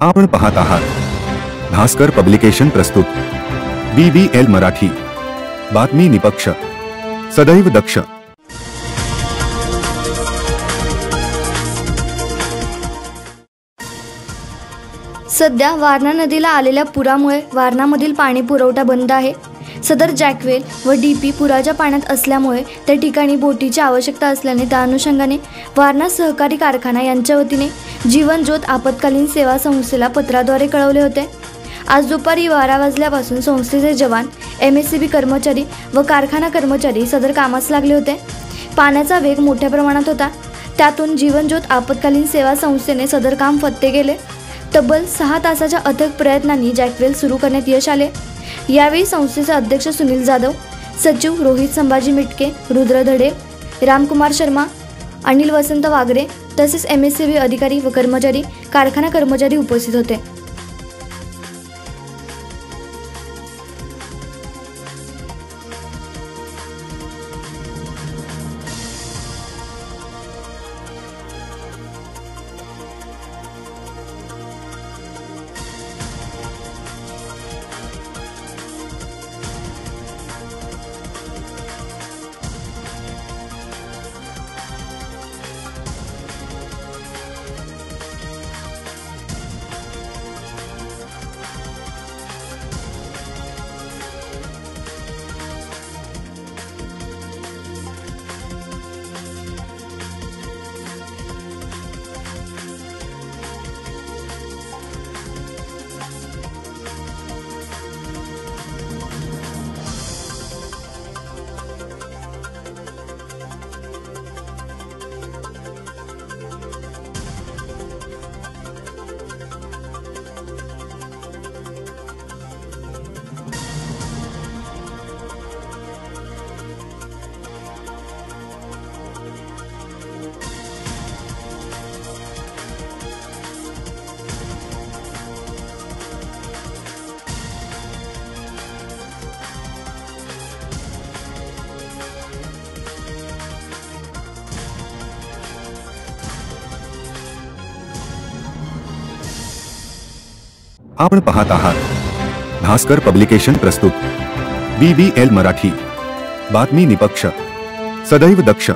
आपण पाहत आहात भास्कर पब्लिकेशन प्रस्तुत BBL मराठी बातमी निपक्ष सदैव दक्ष। सध्या वारणा नदीला आलेल्या पुरामुळे वारणामधील पाणी पुरवठा बंद आहे। सदर जॅकवेल व डीपी पुराच्या पाण्यात असल्यामुळे त्या ठिकाणी बोटीची आवश्यकता असल्याने त्या अनुषंगाने वारणा सहकारी कारखाना यांच्या वतीने जीवन ज्योत आपत्कालीन सेवा संस्थेला पत्राद्वारे कळवले होते। आज दुपारी 12 वाजल्यापासून संस्थेचे जवान, MSCB कर्मचारी व कारखाना कर्मचारी सदर कामास लागले होते। पाण्याचा वेग मोठ्या प्रमाणात होता, त्यातून जीवन ज्योत आपत्कालीन सेवा संस्थेने सदर काम फत्ते केले। तब्बल 6 तासाच्या अथक प्रयत्नांनी जॅकवेल सुरू करण्यात यश आले। यावेळी संस्थेचे अध्यक्ष सुनील जाधव, सचिव रोहित संभाजी मिटके, रुद्र धडे, रामकुमार शर्मा, अनिल वसंत वागरे तसेच MSCB अधिकारी व कर्मचारी, कारखाना कर्मचारी उपस्थित होते। आपण पाहत आहात भास्कर पब्लिकेशन प्रस्तुत BBL मराठी बातमी निपक्ष सदैव दक्ष।